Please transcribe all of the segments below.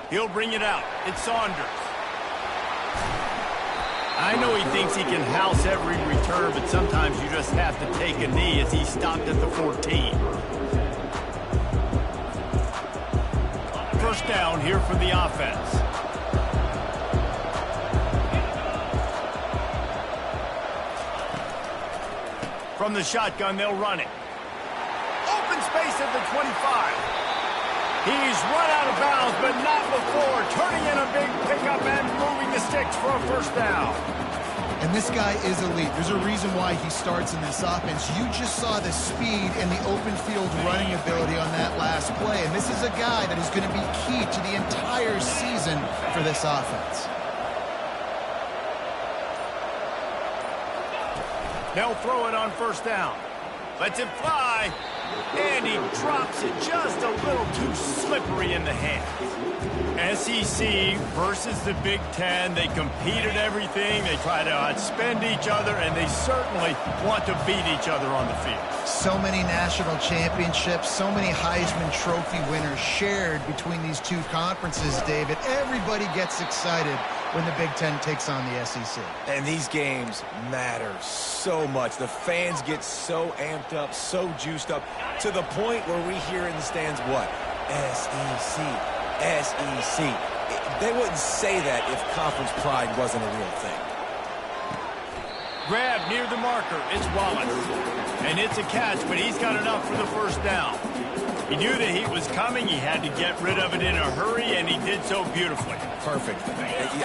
He'll bring it out. It's Saunders. I know he thinks he can house every return, but sometimes you just have to take a knee as he stopped at the 14. First down here for the offense. From the shotgun, they'll run it. Open space at the 25. He's run out of bounds, but not before. Turning in a big pickup and moving the sticks for a first down. And this guy is elite. There's a reason why he starts in this offense. You just saw the speed and the open field running ability on that last play. And this is a guy that is going to be key to the entire season for this offense. They'll throw it on first down. Lets it fly. And he drops it just a little too slippery in the hands. SEC versus the Big Ten. They compete at everything. They try to outspend each other, and they certainly want to beat each other on the field. So many national championships, so many Heisman Trophy winners shared between these two conferences, David. Everybody gets excited when the Big Ten takes on the SEC. And these games matter so much. The fans get so amped up, so juiced up, to the point where we hear in the stands, what? SEC, SEC. They wouldn't say that if conference pride wasn't a real thing. Grab near the marker. It's Wallace. And it's a catch, but he's got enough for the first down. He knew the heat was coming. He had to get rid of it in a hurry, and he did so beautifully. Perfect.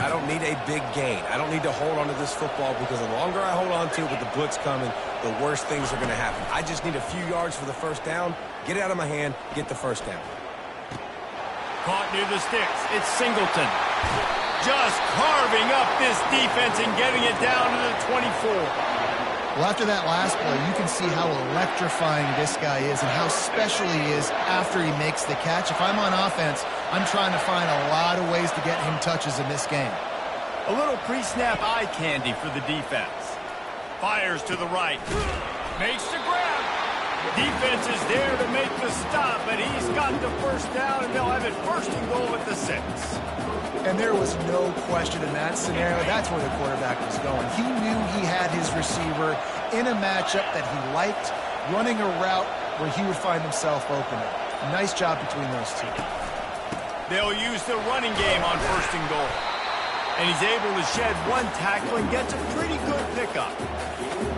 I don't need a big gain. I don't need to hold on to this football, because the longer I hold on to it with the blitz coming, the worse things are going to happen. I just need a few yards for the first down, get it out of my hand, get the first down. Caught near the sticks. It's Singleton. Just carving up this defense and getting it down to the 24. Well, after that last play, you can see how electrifying this guy is and how special he is after he makes the catch. If I'm on offense, I'm trying to find a lot of ways to get him touches in this game. A little pre-snap eye candy for the defense. Fires to the right. Makes the grab. Defense is there to make the stop, but he's got the first down, and they'll have it first and goal at the 6. And there was no question in that scenario. That's where the quarterback was going. He knew he had his receiver in a matchup that he liked, running a route where he would find himself open. Nice job between those two. They'll use the running game on first and goal. And he's able to shed one tackle and gets a pretty good pickup.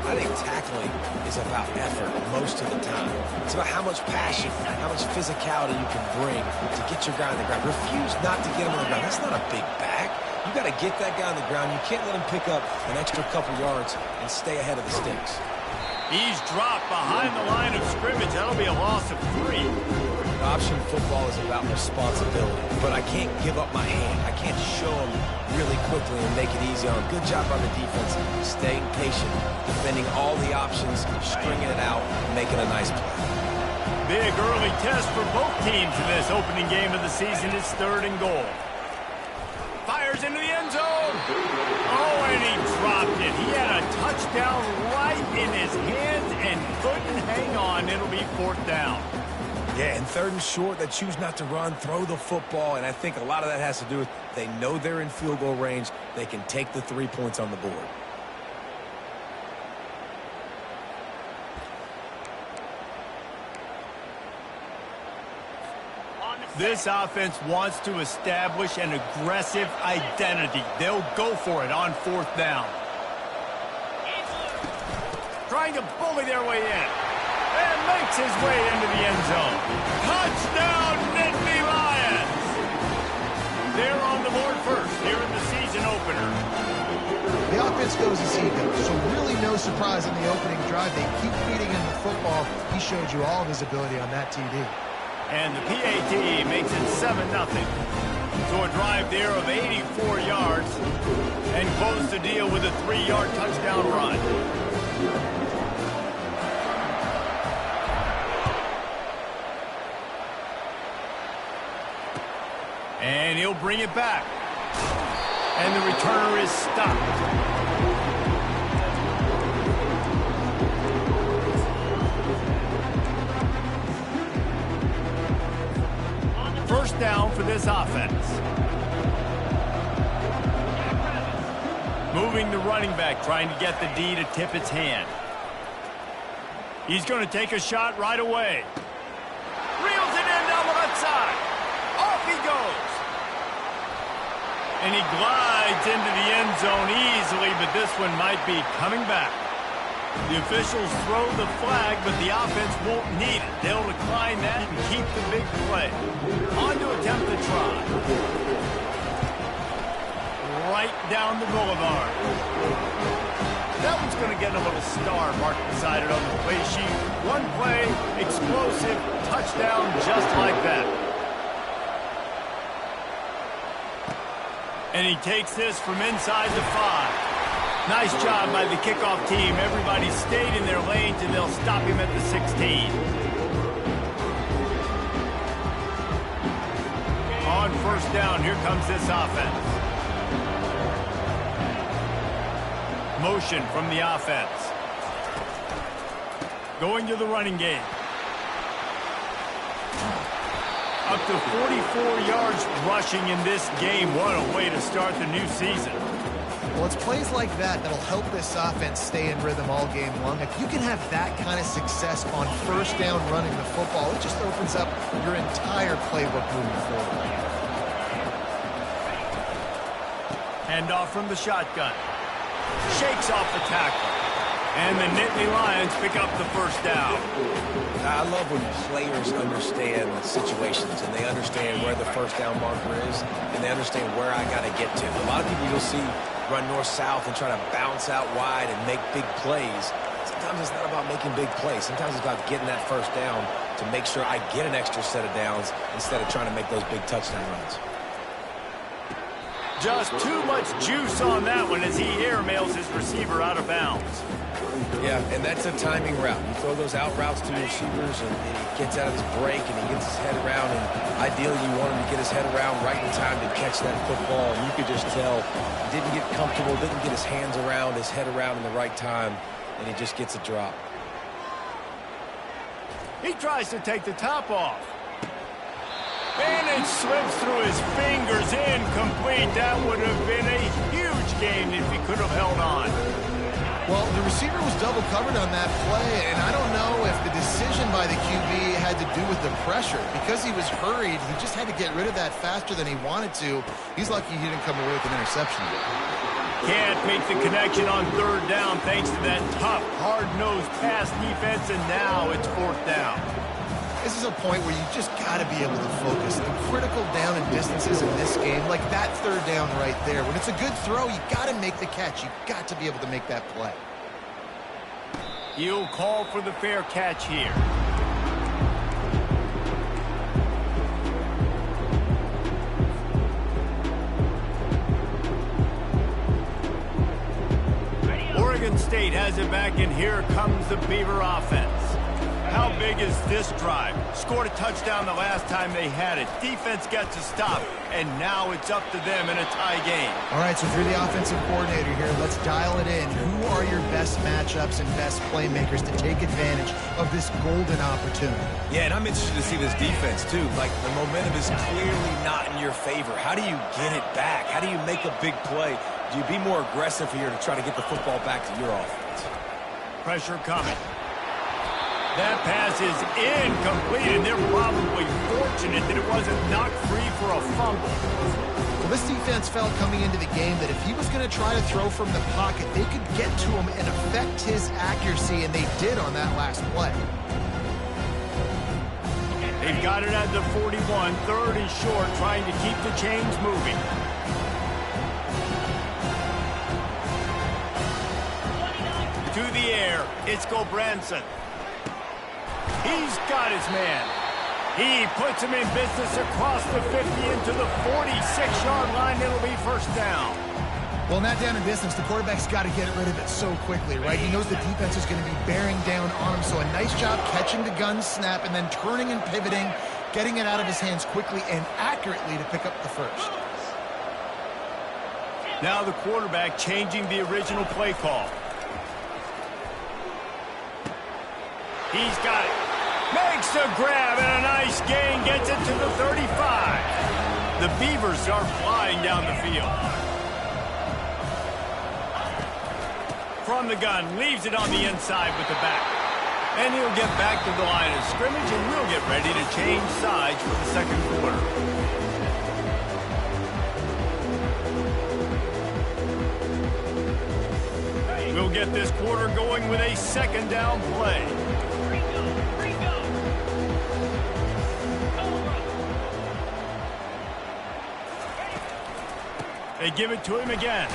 I think tackling is about effort most of the time. It's about how much passion, how much physicality you can bring to get your guy on the ground. Refuse not to get him on the ground. That's not a big back. You got to get that guy on the ground. You can't let him pick up an extra couple yards and stay ahead of the sticks. He's dropped behind the line of scrimmage. That'll be a loss of 3. Option football is about responsibility, but I can't give up my hand. I can't show him really quickly and make it easy on him. Good job on the defense, staying patient, defending all the options, stringing it out, making a nice play. Big early test for both teams in this opening game of the season. It's 3rd and goal. Fires into the end zone. Oh, and he dropped it. He had a touchdown right in his hands and couldn't hang on. It'll be 4th down. Yeah, and 3rd and short, they choose not to run, throw the football, and I think a lot of that has to do with they know they're in field goal range. They can take the 3 points on the board. This offense wants to establish an aggressive identity. They'll go for it on 4th down. Trying to bully their way in. And makes his way into the end zone. Touchdown, Nittany Lions! They're on the board first here in the season opener. The offense goes as he goes, so really no surprise in the opening drive. They keep feeding him the football. He showed you all of his ability on that TD. And the PAT makes it 7-0. So a drive there of 84 yards and close the deal with a 3-yard touchdown run. And he'll bring it back. And the returner is stopped. first down for this offense. Moving the running back, trying to get the D to tip its hand. He's going to take a shot right away. Reels it in down the left side. Off he goes. And he glides into the end zone easily, but this one might be coming back. The officials throw the flag, but the offense won't need it. They'll decline that and keep the big play. On to attempt the try. Right down the boulevard. That one's going to get a little star marked beside it on the play sheet. One play, explosive, touchdown just like that. And he takes this from inside the 5. Nice job by the kickoff team. Everybody stayed in their lanes, and they'll stop him at the 16. On first down, here comes this offense. Motion from the offense. Going to the running game. Up to 44 yards rushing in this game. What a way to start the new season. Well, it's plays like that that'll help this offense stay in rhythm all game long. If you can have that kind of success on first down running the football, it just opens up your entire playbook moving forward. Handoff from the shotgun. Shakes off the tackle. And the Nittany Lions pick up the first down. I love when players understand the situations and they understand where the first down marker is and they understand where I got to get to. A lot of people you'll see run north-south and try to bounce out wide and make big plays. Sometimes it's not about making big plays. Sometimes it's about getting that first down to make sure I get an extra set of downs instead of trying to make those big touchdown runs. Just too much juice on that one as he airmails his receiver out of bounds. Yeah, and that's a timing route. You throw those out routes to your receivers, and he gets out of his break, and he gets his head around, and ideally you want him to get his head around right in time to catch that football, and you could just tell he didn't get comfortable, didn't get his hands around, his head around in the right time, and he just gets a drop. He tries to take the top off. And it slips through his fingers, incomplete. That would have been a huge gain if he could have held on. Well, the receiver was double covered on that play, and I don't know if the decision by the QB had to do with the pressure. Because he was hurried, he just had to get rid of that faster than he wanted to. He's lucky he didn't come away with an interception. Can't make the connection on third down thanks to that tough, hard-nosed pass defense, and now it's fourth down. This is a point where you just got to be able to focus. The critical down and distances in this game, like that third down right there. When it's a good throw, you got to make the catch. You got to be able to make that play. He'll call for the fair catch here. Oregon State has it back, and here comes the Beaver offense. How big is this drive? Scored a touchdown the last time they had it. Defense gets a stop, and now it's up to them in a tie game. All right, so if you're the offensive coordinator here, let's dial it in. Who are your best matchups and best playmakers to take advantage of this golden opportunity? Yeah, and I'm interested to see this defense, too. Like, the momentum is clearly not in your favor. How do you get it back? How do you make a big play? Do you be more aggressive here to try to get the football back to your offense? Pressure coming. That pass is incomplete, and they're probably fortunate that it wasn't knocked free for a fumble. Well, this defense felt coming into the game that if he was going to try to throw from the pocket, they could get to him and affect his accuracy, and they did on that last play. They've got it at the 41, third and short, trying to keep the chains moving. To the air, it's Gobranson. He's got his man. He puts him in business across the 50 into the 46-yard line. It'll be first down. Well, not down in distance. The quarterback's got to get rid of it so quickly, right? He knows the defense is going to be bearing down on him, so a nice job catching the gun snap and then turning and pivoting, getting it out of his hands quickly and accurately to pick up the first. Now the quarterback changing the original play call. He's got it. Makes the grab and a nice gain, gets it to the 35. The Beavers are flying down the field. From the gun, leaves it on the inside with the back. And he'll get back to the line of scrimmage, and we'll get ready to change sides for the second quarter. We'll get this quarter going with a second down play. They give it to him again.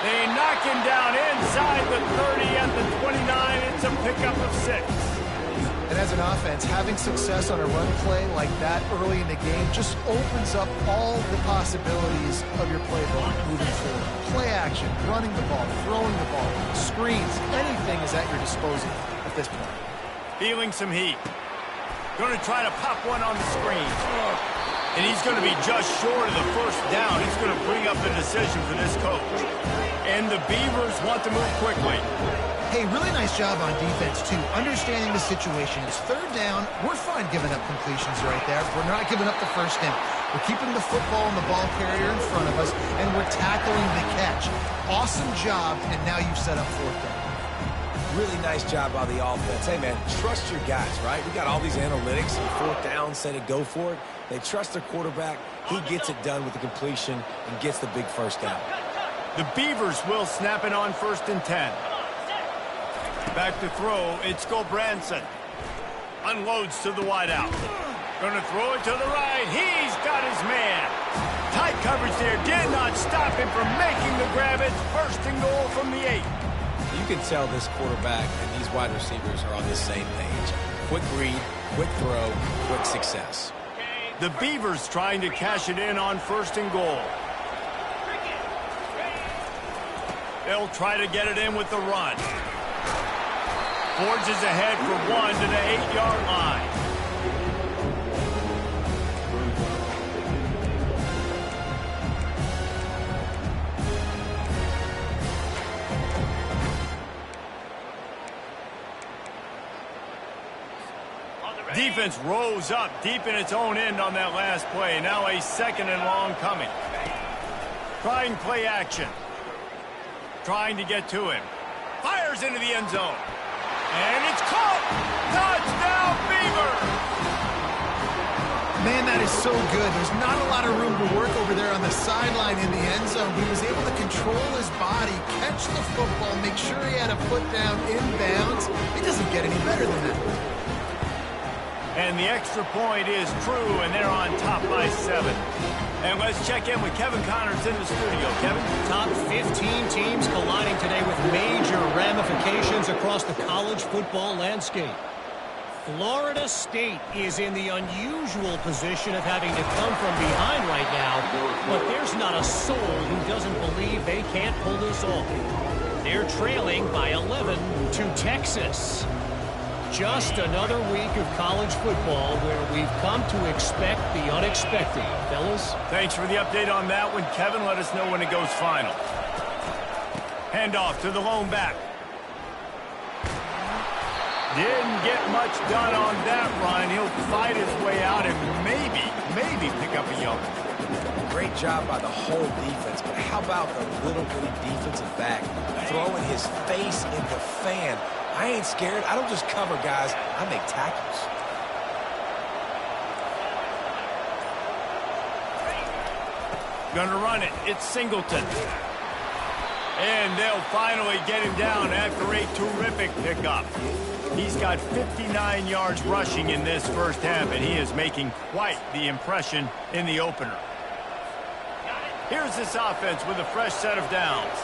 They knock him down inside the 30 at the 29. It's a pickup of 6. And as an offense, having success on a run play like that early in the game just opens up all the possibilities of your playbook moving forward. Play action, running the ball, throwing the ball, screens, anything is at your disposal at this point. Feeling some heat. Going to try to pop one on the screen. And he's going to be just short of the first down. He's going to bring up the decision for this coach. And the Beavers want to move quickly. Hey, really nice job on defense, too. Understanding the situation. It's third down. We're fine giving up completions right there. We're not giving up the first down. We're keeping the football and the ball carrier in front of us, and we're tackling the catch. Awesome job, and now you've set up fourth down. Really nice job by the offense. Hey, man, trust your guys, right? We got all these analytics and fourth down, say to go for it. They trust their quarterback. He gets it done with the completion and gets the big first down. The Beavers will snap it on 1st and 10. Back to throw, it's Branson. Unloads to the wideout. Going to throw it to the right. He's got his man. Tight coverage there did not stop him from making the grab. It's 1st and goal from the 8. You can tell this quarterback and these wide receivers are on the same page. Quick read, quick throw, quick success. The Beavers trying to cash it in on 1st and goal. They'll try to get it in with the run. Forges ahead for 1 to the 8-yard line. Defense rose up deep in its own end on that last play. Now a 2nd and long coming. Trying play action. Trying to get to him. Fires into the end zone. And it's caught. Touchdown, Beaver. Man, that is so good. There's not a lot of room to work over there on the sideline in the end zone. He was able to control his body, catch the football, make sure he had a foot down inbounds. It doesn't get any better than that. And the extra point is true, and they're on top by 7. And let's check in with Kevin Connors in the studio. Kevin? Top 15 teams colliding today with major ramifications across the college football landscape. Florida State is in the unusual position of having to come from behind right now, but there's not a soul who doesn't believe they can't pull this off. They're trailing by 11 to Texas. Just another week of college football where we've come to expect the unexpected. Fellas? Thanks for the update on that one, Kevin. Let us know when it goes final. Handoff to the lone back. Didn't get much done on that run. He'll fight his way out and maybe pick up a yard. Great job by the whole defense, but how about the little bitty defensive back throwing his face in the fan? I ain't scared. I don't just cover guys. I make tackles. Gonna run it. It's Singleton. And they'll finally get him down after a terrific pickup. He's got 59 yards rushing in this first half, and he is making quite the impression in the opener. Here's this offense with a fresh set of downs.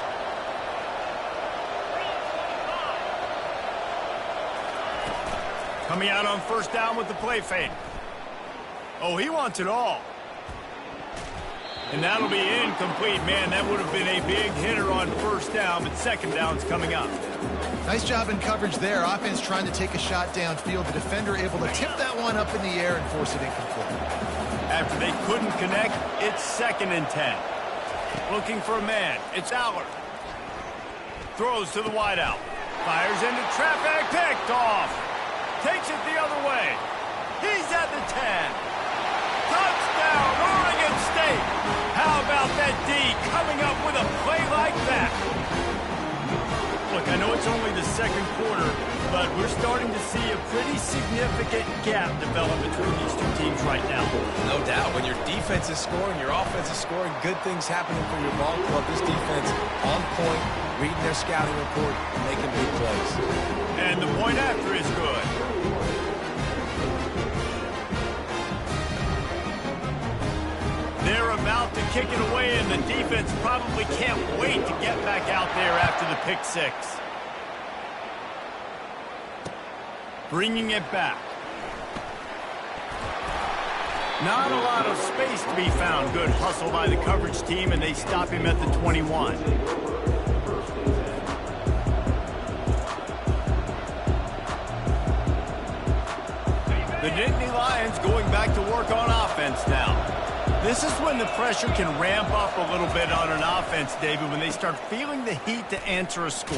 Coming out on 1st down with the play fake. Oh, he wants it all. And that'll be incomplete. Man, that would have been a big hitter on 1st down, but 2nd down's coming up. Nice job in coverage there. Offense trying to take a shot downfield. The defender able to tip that one up in the air and force it incomplete. After they couldn't connect, it's 2nd and 10. Looking for a man. It's Allard. Throws to the wideout. Fires into traffic. Picked off. Takes it the other way. He's at the 10. Touchdown, Oregon State. How about that D coming up with a play like that? Look, I know it's only the second quarter, but we're starting to see a pretty significant gap develop between these two teams right now. No doubt. When your defense is scoring, your offense is scoring, good things happening for your ball club. This defense on point, reading their scouting report, making big plays. And the point after is good. They're about to kick it away, and the defense probably can't wait to get back out there after the pick six. Bringing it back. Not a lot of space to be found. Good hustle by the coverage team, and they stop him at the 21. The Nittany Lions going back to work on offense now. This is when the pressure can ramp up a little bit on an offense, David, when they start feeling the heat to answer a score.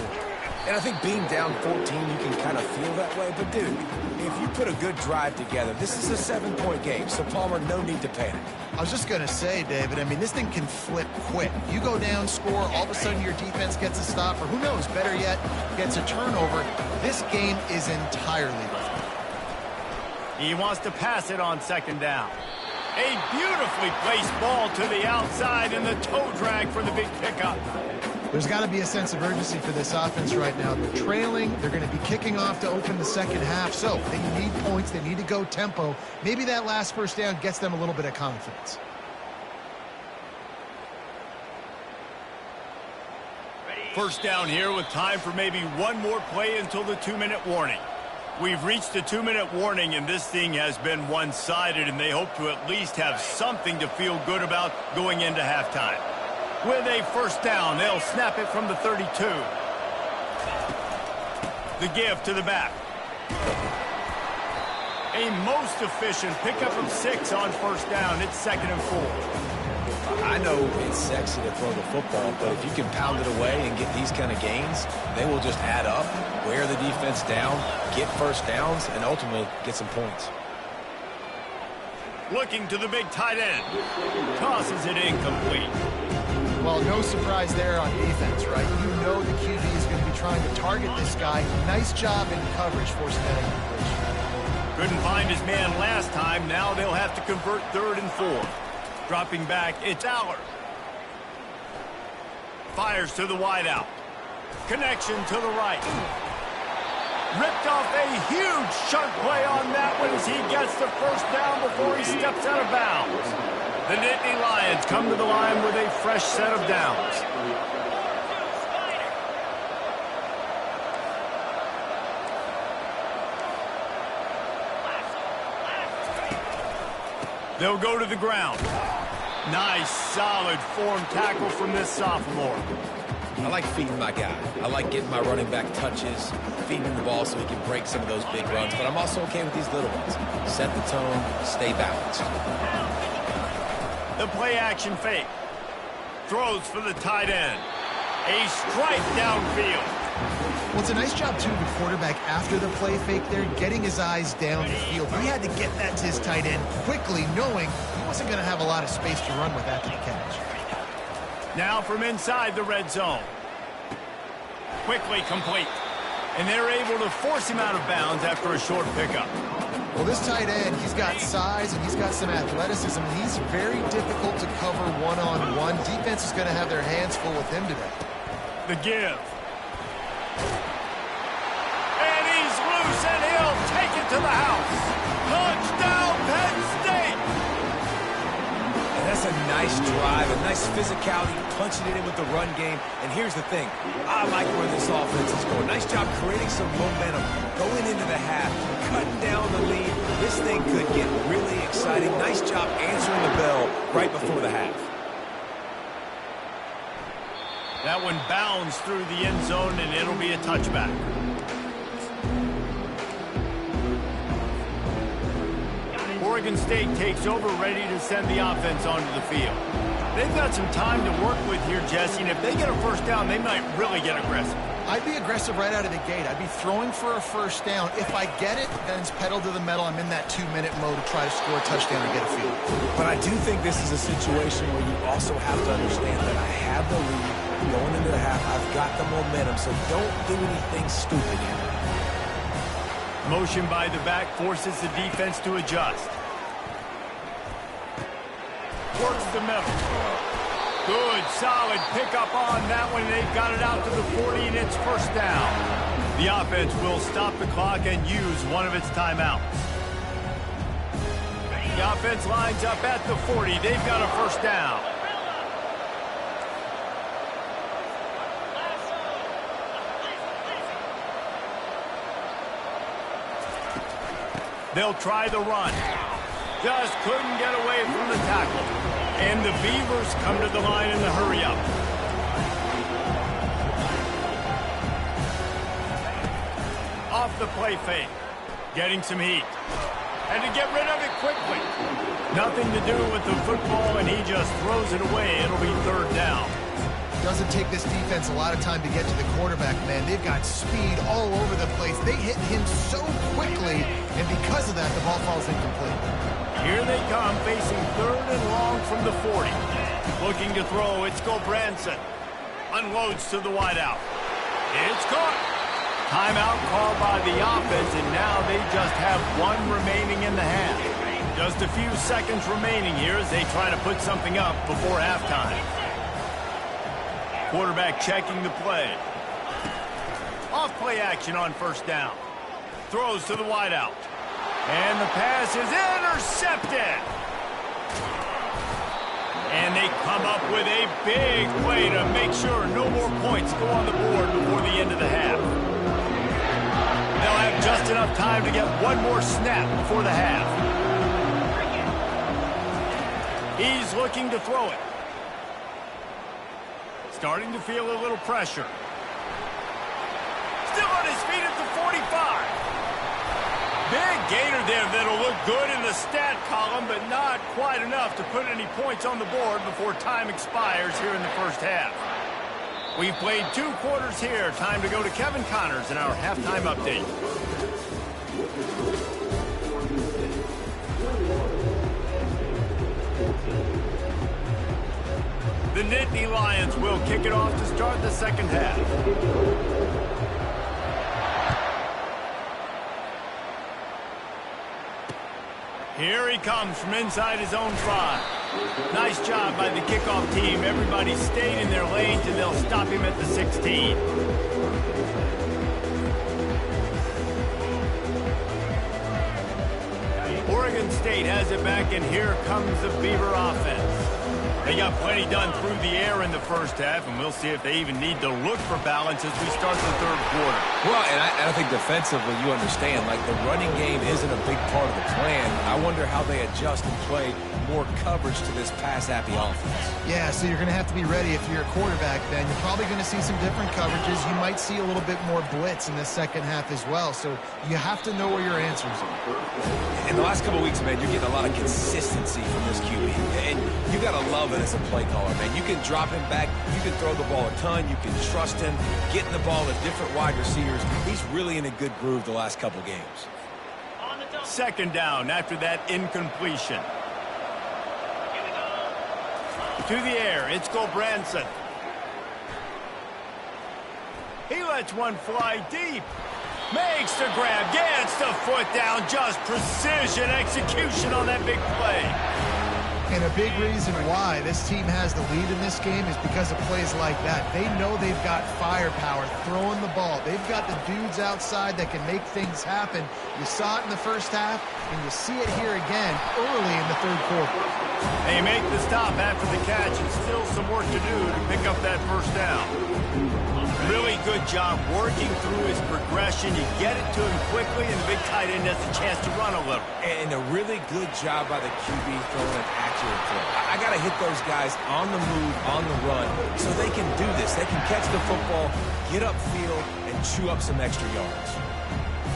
And I think being down 14, you can kind of feel that way. But, dude, if you put a good drive together, this is a 7-point game. So, Palmer, no need to panic. I was just going to say, David, I mean, this thing can flip quick. You go down, score, all of a sudden your defense gets a stop, or who knows, better yet, gets a turnover. This game is entirely different. He wants to pass it on second down. A beautifully placed ball to the outside, and the toe drag for the big pickup. There's got to be a sense of urgency for this offense right now. They're trailing. They're going to be kicking off to open the second half. So they need points. They need to go tempo. Maybe that last first down gets them a little bit of confidence. First down here with time for maybe one more play until the 2-minute warning. We've reached the 2-minute warning, and this thing has been one-sided, and they hope to at least have something to feel good about going into halftime. With a first down, they'll snap it from the 32. The give to the back. A most efficient pickup of 6 on first down. It's 2nd and 4. I know it's sexy to throw the football, but if you can pound it away and get these kind of gains, they will just add up, wear the defense down, get first downs, and ultimately get some points. Looking to the big tight end. Tosses it incomplete. Well, no surprise there on defense, right? You know the QB is going to be trying to target this guy. Nice job in coverage, forcing that incompletion. Couldn't find his man last time. Now they'll have to convert 3rd and 4. Dropping back, it's Aller. Fires to the wideout. Connection to the right. Ripped off a huge chunk play on that one as he gets the first down before he steps out of bounds. The Nittany Lions come to the line with a fresh set of downs. They'll go to the ground. Nice, solid form tackle from this sophomore. I like feeding my guy. I like getting my running back touches, feeding him the ball so he can break some of those big runs. But I'm also okay with these little ones. Set the tone, stay balanced. The play-action fake. Throws for the tight end. A strike downfield. Well, it's a nice job, too, the quarterback after the play fake there, getting his eyes down the field. He had to get that to his tight end quickly, knowing he wasn't going to have a lot of space to run with after the catch. Now from inside the red zone. Quickly complete. And they're able to force him out of bounds after a short pickup. Well, this tight end, he's got size and he's got some athleticism, and he's very difficult to cover one-on-one. Defense is going to have their hands full with him today. The give. And he's loose, and he'll take it to the house. Touchdown, Penn State! And that's a nice drive, a nice physicality, punching it in with the run game. And here's the thing. I like where this offense is going. Nice job creating some momentum, going into the half, cutting down the lead. This thing could get really exciting. Nice job answering the bell right before the half. That one bounds through the end zone, and it'll be a touchback. Oregon State takes over, ready to send the offense onto the field. They've got some time to work with here, Jesse, and if they get a first down, they might really get aggressive. I'd be aggressive right out of the gate. I'd be throwing for a first down. If I get it, then it's pedal to the metal. I'm in that 2-minute mode to try to score a touchdown and get a field. But I do think this is a situation where you also have to understand that I have the lead going into the half. I've got the momentum, so don't do anything stupid here. Motion by the back forces the defense to adjust. Works the middle. Good, solid pickup on that one. They've got it out to the 40, and it's first down. The offense will stop the clock and use one of its timeouts. The offense lines up at the 40. They've got a first down. They'll try the run. Just couldn't get away from the tackle. And the Beavers come to the line in the hurry-up. Off the play fake. Getting some heat. And to get rid of it quickly. Nothing to do with the football, and he just throws it away. It'll be third down. Doesn't take this defense a lot of time to get to the quarterback, man. They've got speed all over the place. They hit him so quickly, and because of that, the ball falls incomplete. Here they come, facing third and long from the 40. Looking to throw, it's Gulbranson. Unloads to the wideout. It's caught. Timeout called by the offense, and now they just have one remaining in the half. Just a few seconds remaining here as they try to put something up before halftime. Quarterback checking the play. Off play action on first down. Throws to the wideout. And the pass is intercepted. And they come up with a big play to make sure no more points go on the board before the end of the half. They'll have just enough time to get one more snap before the half. He's looking to throw it. Starting to feel a little pressure. Still on his feet at the 45. Big gainer there that'll look good in the stat column, but not quite enough to put any points on the board before time expires here in the first half. We've played 2 quarters here. Time to go to Kevin Connors in our halftime update. The Nittany Lions will kick it off to start the second half. Here he comes from inside his own 5. Nice job by the kickoff team. Everybody stayed in their lanes, and they'll stop him at the 16. Oregon State has it back, and here comes the Beaver offense. They got plenty done through the air in the first half, and we'll see if they even need to look for balance as we start the third quarter. Well, and I think defensively, you understand, like the running game isn't a big part of the plan. I wonder how they adjust and play more coverage to this pass-happy offense. Yeah, so you're going to have to be ready if you're a quarterback, then. You're probably going to see some different coverages. You might see a little bit more blitz in the second half as well, so you have to know where your answers are. In the last couple of weeks, man, you're getting a lot of consistency from this QB, and you got to love it as a play caller, man. You can drop him back, you can throw the ball a ton, you can trust him, getting the ball to different wide receivers. He's really in a good groove the last couple games. Second down after that incompletion. To the air, it's Gulbranson. He lets one fly deep. Makes the grab, gets the foot down, just precision execution on that big play. And a big reason why this team has the lead in this game is because of plays like that. They know they've got firepower throwing the ball. They've got the dudes outside that can make things happen. You saw it in the first half, and you see it here again early in the third quarter. They make the stop after the catch, and still some work to do to pick up that first down. Really good job working through his progression. You get it to him quickly, and the big tight end has a chance to run a little. And a really good job by the QB throwing an accurate throw. I got to hit those guys on the move, on the run, so they can do this. They can catch the football, get upfield, and chew up some extra yards.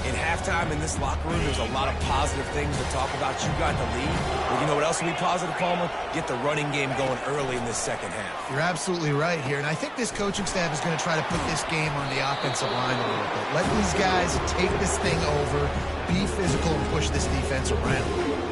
In halftime in this locker room, there's a lot of positive things to talk about. You got the lead. But you know what else will be positive, Palmer? Get the running game going early in this second half. You're absolutely right here, and I think this coaching staff is going to try to put this game on the offensive line a little bit. Let these guys take this thing over, be physical, and push this defense around.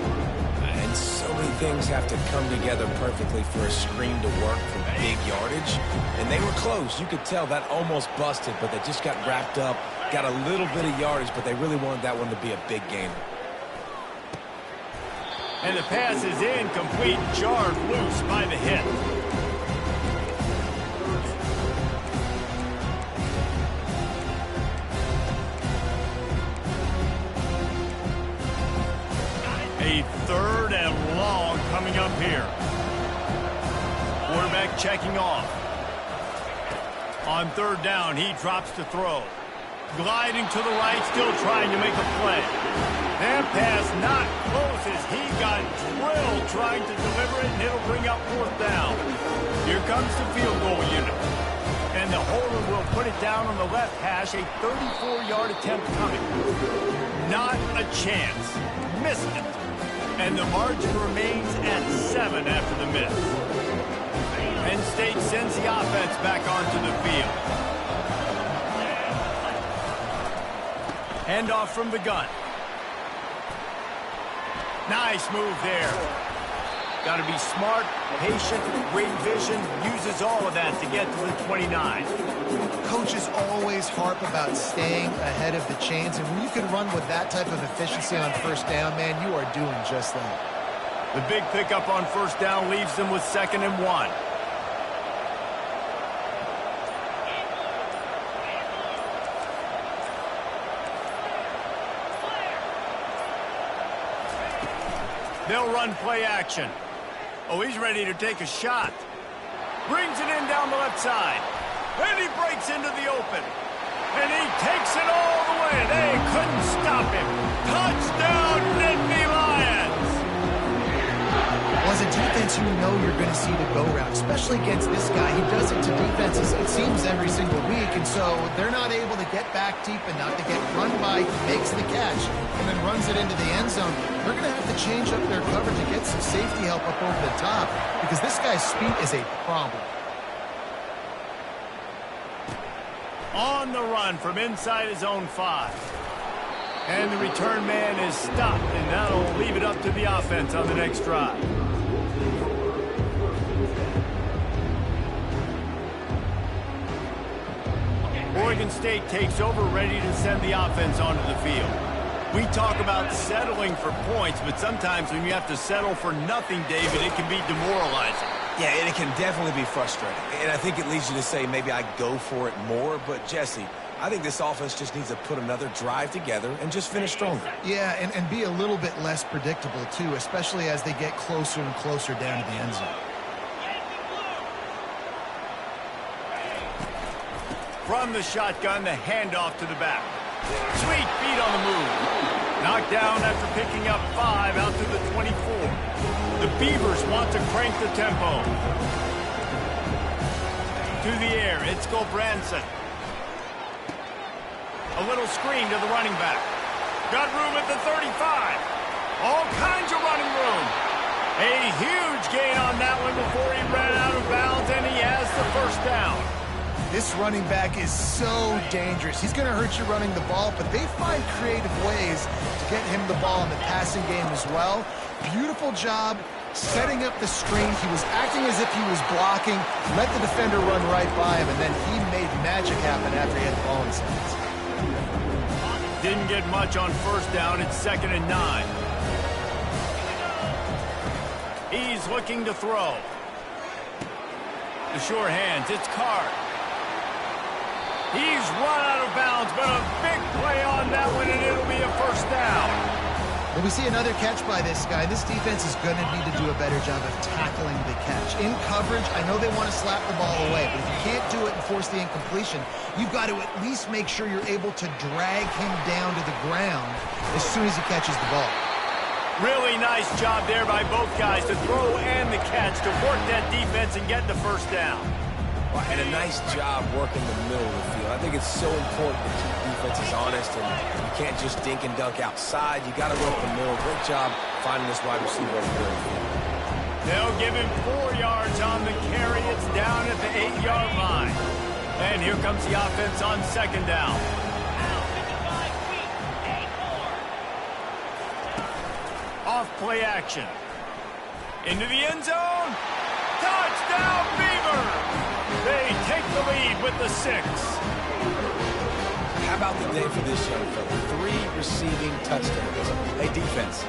And so many things have to come together perfectly for a screen to work from big yardage. And they were close. You could tell that almost busted, but they just got wrapped up, got a little bit of yardage, but they really wanted that one to be a big gainer. And the pass is incomplete, jarred loose by the hit. A 3rd and long coming up here. Quarterback checking off. On 3rd down, he drops to throw. Gliding to the right, still trying to make a play. That pass not close as he got drilled trying to deliver it, and it'll bring up 4th down. Here comes the field goal unit. And the holder will put it down on the left hash, a 34-yard attempt coming. Not a chance. Missed it. And the margin remains at 7 after the miss. Penn State sends the offense back onto the field. Handoff from the gun. Nice move there. Got to be smart, patient, great vision. Uses all of that to get to the 29. Coaches always harp about staying ahead of the chains, and when you can run with that type of efficiency on 1st down, man, you are doing just that. The big pickup on 1st down leaves them with 2nd and 1. They'll run play action. Oh, he's ready to take a shot. Brings it in down the left side. And he breaks into the open. And he takes it all the way. They couldn't stop him. Touchdown, Nittany Lions! Well, as a defense, you know you're going to see the go-route, especially against this guy. He does it to defenses, it seems, every single week, and so they're not able to get back deep enough to get run by. He makes the catch and then runs it into the end zone. They're going to have to change up their coverage and get some safety help up over the top because this guy's speed is a problem. On the run from inside his own 5. And the return man is stopped, and that'll leave it up to the offense on the next drive. Oregon State takes over, ready to send the offense onto the field. We talk about settling for points, but sometimes when you have to settle for nothing, David, it can be demoralizing. Yeah, and it can definitely be frustrating. And I think it leads you to say maybe I go for it more. But, Jesse, I think this offense just needs to put another drive together and just finish stronger. Yeah, and be a little bit less predictable, too, especially as they get closer and closer down to the end zone. From the shotgun, the handoff to the back. Sweet feet on the move. Knocked down after picking up 5 out to the 24. The Beavers want to crank the tempo. To the air, it's Gulbranson. A little screen to the running back. Got room at the 35. All kinds of running room. A huge gain on that one before he ran out of bounds, and he has the 1st down. This running back is so dangerous. He's going to hurt you running the ball, but they find creative ways to get him the ball in the passing game as well. Beautiful job setting up the screen. He was acting as if he was blocking, let the defender run right by him, and then he made magic happen after he had the ball in his hands. Didn't get much on 1st down. It's 2nd and 9. He's looking to throw. The sure hands. It's Card. He's run out of bounds, but a big play on that one, and it'll be a 1st down. Well, we see another catch by this guy. This defense is going to need to do a better job of tackling the catch. In coverage, I know they want to slap the ball away, but if you can't do it and force the incompletion, you've got to at least make sure you're able to drag him down to the ground as soon as he catches the ball. Really nice job there by both guys to throw and the catch to work that defense and get the 1st down. Well, and a nice job working the middle of the field. I think it's so important to keep defenses honest, and you can't just dink and dunk outside. You got to work the middle. Great job finding this wide receiver over there. They'll give him 4 yards on the carry. It's down at the 8-yard line. And here comes the offense on second down. Off play action. Into the end zone. Touchdown, Beaver! They take the lead with the 6. How about the day for this young fella? 3 receiving touchdowns. Hey, defense,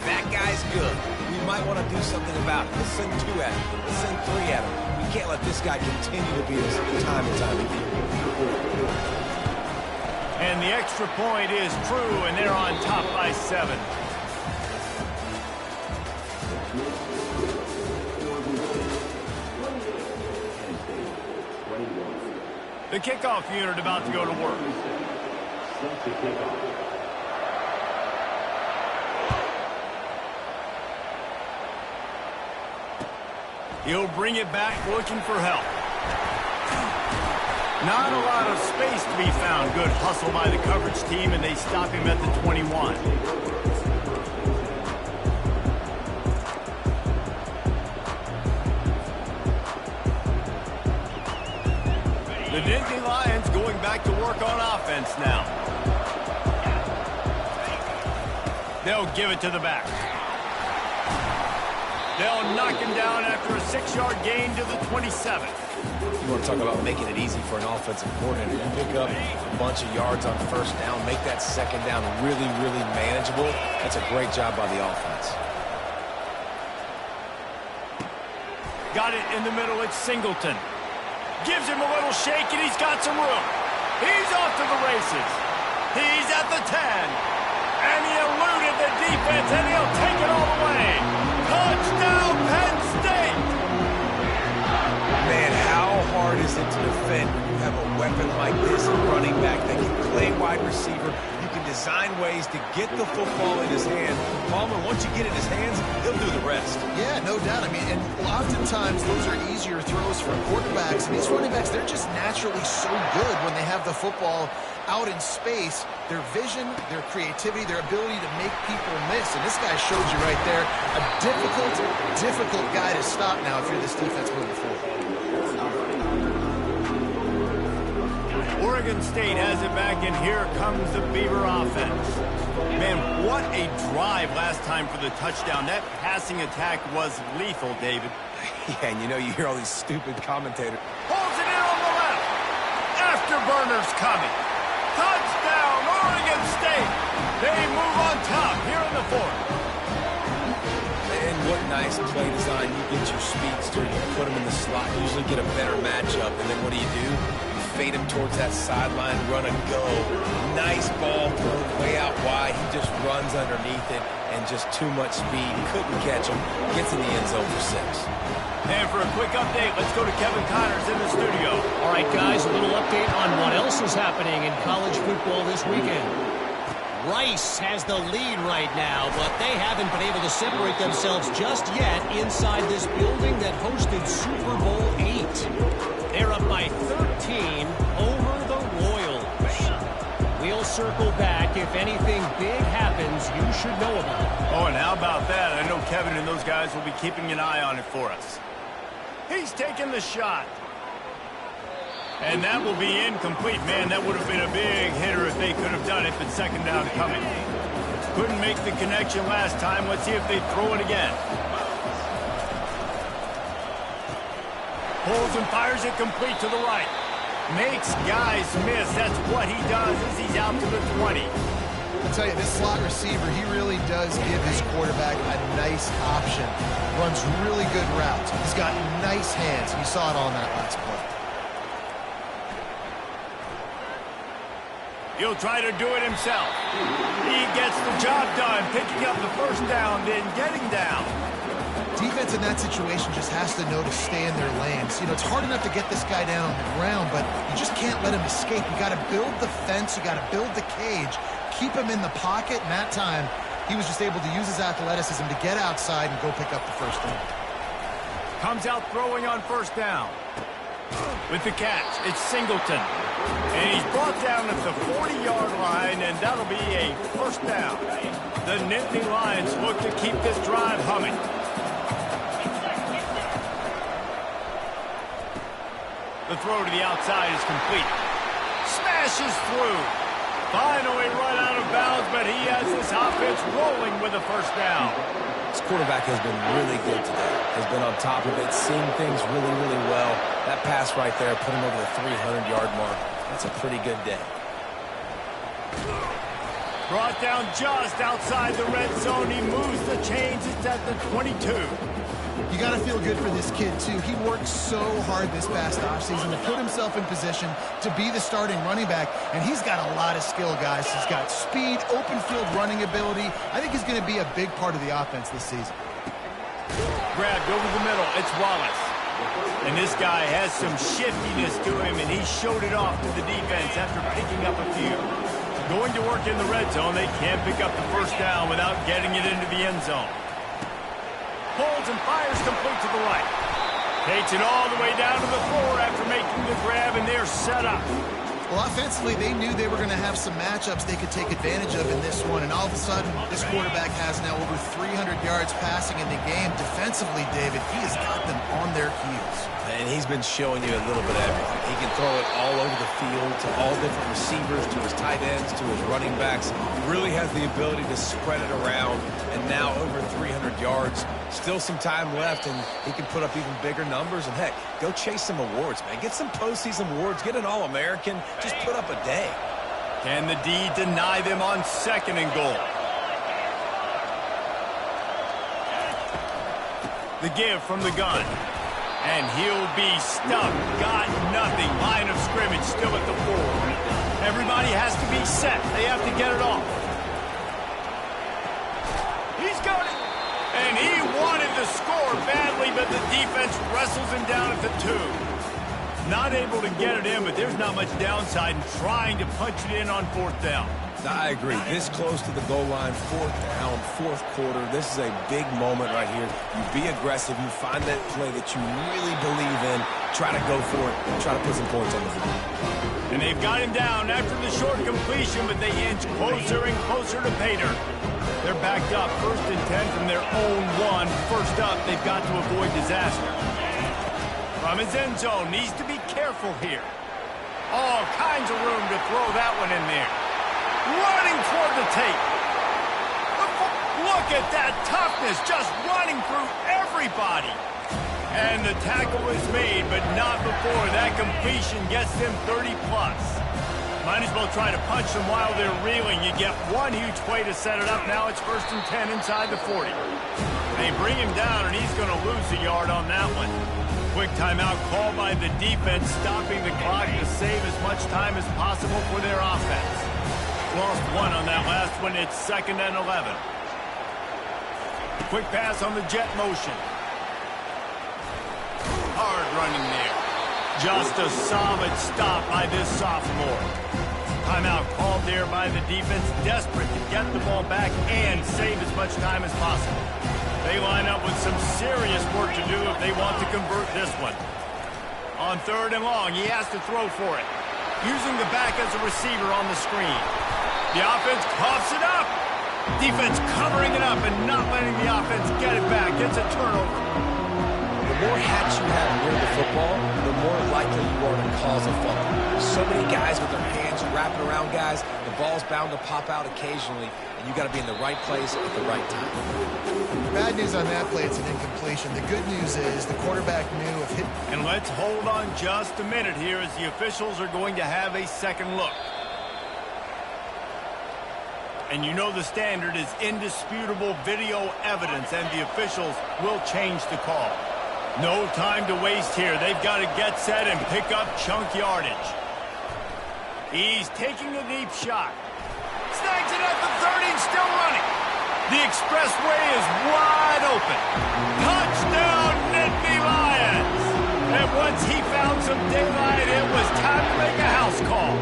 that guy's good. We might want to do something about it. Let's send 2 at him. Let's send 3 at him. We can't let this guy continue to beat us time and time again. And the extra point is true, and they're on top by 7. The kickoff unit about to go to work. He'll bring it back looking for help. Not a lot of space to be found. Good hustle by the coverage team, and they stop him at the 21. The Nittany Lions going back to work on offense now. They'll give it to the back. They'll knock him down after a 6-yard gain to the 27. You want to talk about making it easy for an offensive coordinator. You pick up a bunch of yards on first down, make that second down really, really manageable. That's a great job by the offense. Got it in the middle. It's Singleton. Gives him a little shake, and he's got some room. He's off to the races. He's at the 10. And he eluded the defense, and he'll take it all the way. Touchdown, Penn State! Man, how hard is it to defend when you have a weapon like this, a running back that can play wide receiver? You can design ways to get the football in his hand. Palmer, once you get it in his hands, he'll do the rest. Yeah, no doubt. I mean, and oftentimes those are easier throws for quarterbacks. And these running backs, they're just naturally so good when they have the football out in space. Their vision, their creativity, their ability to make people miss. And this guy shows you right there a difficult guy to stop now if you're this defense moving forward. Oregon State has it back, and here comes the Beaver offense. Man, what a drive last time for the touchdown. That passing attack was lethal, David. Yeah, and you hear all these stupid commentators. Pulls it in on the left. Afterburners coming. Touchdown, Oregon State. They move on top here in the 4th. And what nice play design. You get your speedster, you put him in the slot, usually get a better matchup, and then what do? You fade him towards that sideline, run and go. Nice ball thrown way out wide. He just runs underneath it, and just too much speed. Couldn't catch him. Gets in the end zone for 6. And for a quick update, let's go to Kevin Connors in the studio. All right, guys, a little update on what else is happening in college football this weekend. Rice has the lead right now, but they haven't been able to separate themselves just yet inside this building that hosted Super Bowl 8. They're up by 13 over the Royals. We'll circle back. If anything big happens, you should know about it. Oh, and how about that? I know Kevin and those guys will be keeping an eye on it for us. He's taking the shot. And that will be incomplete. Man, that would have been a big hitter if they could have done it, but second down coming. Couldn't make the connection last time. Let's see if they throw it again. Pulls and fires it complete to the right. Makes guys miss. That's what he does as he's out to the 20. I'll tell you, this slot receiver, he really does give his quarterback a nice option. Runs really good routes. He's got nice hands. You saw it on that last play. He'll try to do it himself. He gets the job done, picking up the first down, then getting down. Defense in that situation just has to know to stay in their lanes. It's hard enough to get this guy down on the ground, but you just can't let him escape. You got to build the fence. You got to build the cage. Keep him in the pocket, and that time he was just able to use his athleticism to get outside and go pick up the first down. Comes out throwing on first down. With the catch, it's Singleton. And he's brought down at the 40-yard line, and that'll be a first down. The Nittany Lions look to keep this drive humming. The throw to the outside is complete. Smashes through. Finally run out of bounds, but he has this offense rolling with a first down. This quarterback has been really good today. Has been on top of it, seeing things really, really well. That pass right there put him over the 300-yard mark. That's a pretty good day. Brought down just outside the red zone. He moves the chains. It's at the 22. You got to feel good for this kid, too. He worked so hard this past offseason to put himself in position to be the starting running back, and he's got a lot of skill, guys. He's got speed, open field running ability. I think he's going to be a big part of the offense this season. Grabbed over the middle. It's Wallace. And this guy has some shiftiness to him, and he showed it off to the defense after picking up a few. Going to work in the red zone, they can't pick up the first down without getting it into the end zone. Holds and fires complete to the right. Takes it all the way down to the floor after making the grab, and they're set up. Well, offensively, they knew they were going to have some matchups they could take advantage of in this one, and all of a sudden, this quarterback has now over 300 yards passing in the game. Defensively, David, he has got them on their heels. And he's been showing you a little bit of everything. He can throw it all over the field to all different receivers, to his tight ends, to his running backs. He really has the ability to spread it around, and now over 300 yards. Still some time left, and he can put up even bigger numbers. And, heck, go chase some awards, man. Get some postseason awards. Get an All-American. Just put up a day. Can the D deny them on second and goal? The give from the gun. And he'll be stuck. Got nothing. Line of scrimmage still at the 4. Everybody has to be set. They have to get it off. He's got it. And he wanted to score badly, but the defense wrestles him down at the 2. Not able to get it in, but there's not much downside in trying to punch it in on 4th down. I agree. This close to the goal line, 4th down, 4th quarter. This is a big moment right here. You be aggressive. You find that play that you really believe in. Try to go for it. Try to put some points on the board. And they've got him down after the short completion, but they inch closer and closer to pay dirt. They're backed up 1st and 10 from their own 1. First up, they've got to avoid disaster. From his end zone, needs to be careful here. All kinds of room to throw that one in there. Running toward the tape. Look at that toughness, just running through everybody. And the tackle is made, but not before that completion gets them 30+. Might as well try to punch them while they're reeling. You get one huge play to set it up. Now it's 1st and 10 inside the 40. They bring him down, and he's going to lose a yard on that one. Quick timeout called by the defense, stopping the clock to save as much time as possible for their offense. Lost 1 on that last one. It's 2nd and 11. Quick pass on the jet motion. Hard running there. Just a solid stop by this sophomore. Timeout called there by the defense, desperate to get the ball back and save as much time as possible. They line up with some serious work to do if they want to convert this one. On 3rd and long, he has to throw for it. Using the back as a receiver on the screen. The offense coughs it up. Defense covering it up and not letting the offense get it back. It's a turnover. The more hats you have near the football, the more likely you are to cause a fumble. So many guys with their hands wrapping around guys. The ball's bound to pop out occasionally, and you got to be in the right place at the right time. Bad news on that play, it's an incompletion. The good news is the quarterback knew if hit. And let's hold on just a minute here as the officials are going to have a second look. And you know the standard is indisputable video evidence, and the officials will change the call. No time to waste here. They've got to get set and pick up chunk yardage. He's taking a deep shot. Snags it at the 30 and still running. The expressway is wide open. Touchdown, Nittany Lions! And once he found some daylight, it was time to make a house call.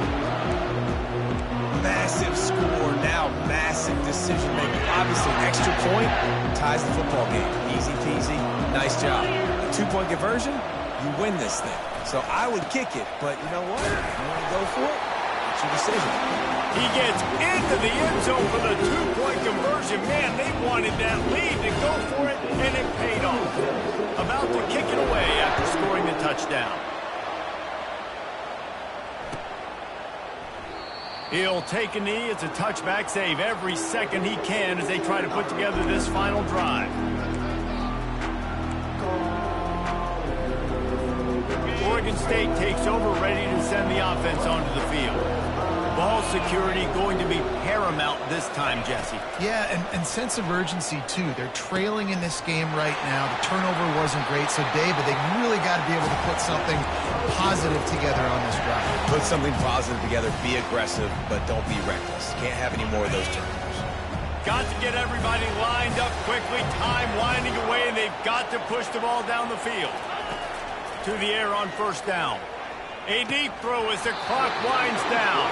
Massive score, now massive decision-making. Obviously, an extra point ties the football game. Easy peasy, nice job. 2-point conversion, you win this thing. So I would kick it, but you know what? If you want to go for it, it's your decision. He gets into the end zone for the 2-point conversion. Man, they wanted that lead to go for it, and it paid off. About to kick it away after scoring the touchdown. He'll take a knee. It's a touchback save every second he can as they try to put together this final drive. Oregon State takes over, ready to send the offense onto the field. Ball security going to be paramount this time, Jesse. Yeah, and sense of urgency, too. They're trailing in this game right now. The turnover wasn't great, so David, they really got to be able to put something positive together on this drive. Put something positive together, be aggressive, but don't be reckless. Can't have any more of those turnovers. Got to get everybody lined up quickly. Time winding away, and they've got to push the ball down the field. To the air on first down. A deep throw as the clock winds down.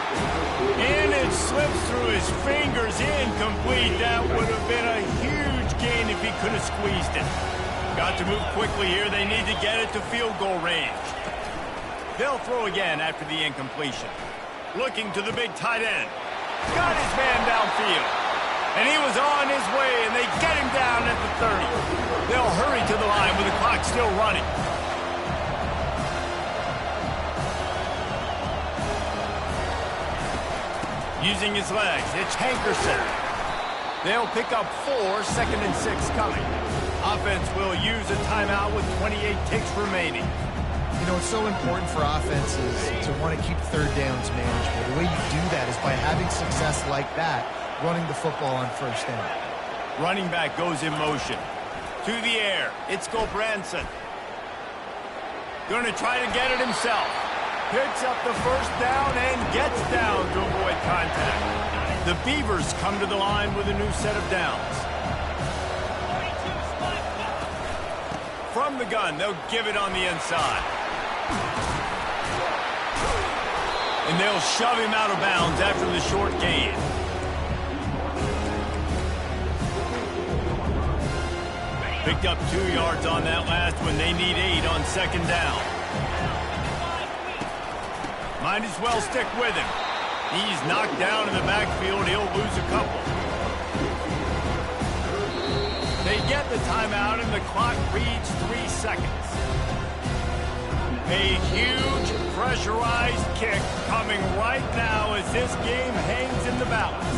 And it slips through his fingers, incomplete. That would have been a huge gain if he could have squeezed it. Got to move quickly here. They need to get it to field goal range. They'll throw again after the incompletion. Looking to the big tight end. Got his man downfield. And he was on his way, and they get him down at the 30. They'll hurry to the line with the clock still running. Using his legs, it's Hankerson. They'll pick up 4, 2nd and 6 coming. Offense will use a timeout with 28 ticks remaining. You know, it's so important for offenses to want to keep third downs manageable. The way you do that is by having success like that, running the football on first down. Running back goes in motion. To the air, it's Gulbranson. Going to try to get it himself. Picks up the first down and gets down to avoid contact. The Beavers come to the line with a new set of downs. From the gun, they'll give it on the inside. And they'll shove him out of bounds after the short gain. Picked up 2 yards on that last one. They need 8 on second down. Might as well stick with him. He's knocked down in the backfield. He'll lose a couple. They get the timeout, and the clock reads 3 seconds. A huge pressurized kick coming right now as this game hangs in the balance.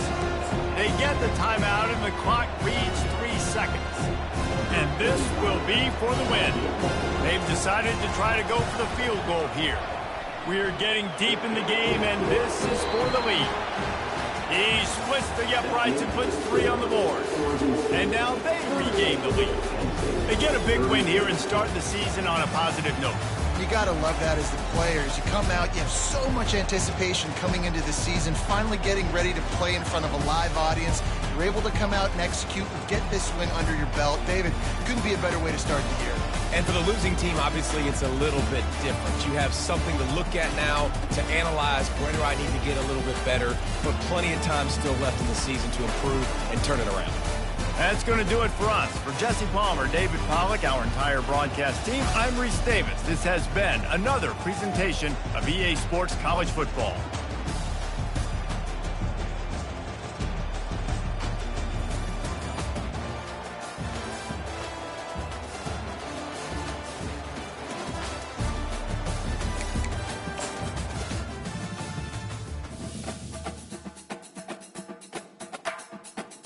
They get the timeout, and the clock reads 3 seconds. And this will be for the win. They've decided to try to go for the field goal here. We're getting deep in the game, and this is for the lead. He splits the uprights and puts 3 on the board. And now they regain the lead. They get a big win here and start the season on a positive note. You got to love that as the players. You come out, you have so much anticipation coming into the season, finally getting ready to play in front of a live audience. You're able to come out and execute and get this win under your belt. David, couldn't be a better way to start the year. And for the losing team, obviously, it's a little bit different. You have something to look at now, to analyze where do I need to get a little bit better, but plenty of time still left in the season to improve and turn it around. That's going to do it for us. For Jesse Palmer, David Pollack, our entire broadcast team, I'm Reese Davis. This has been another presentation of EA Sports College Football.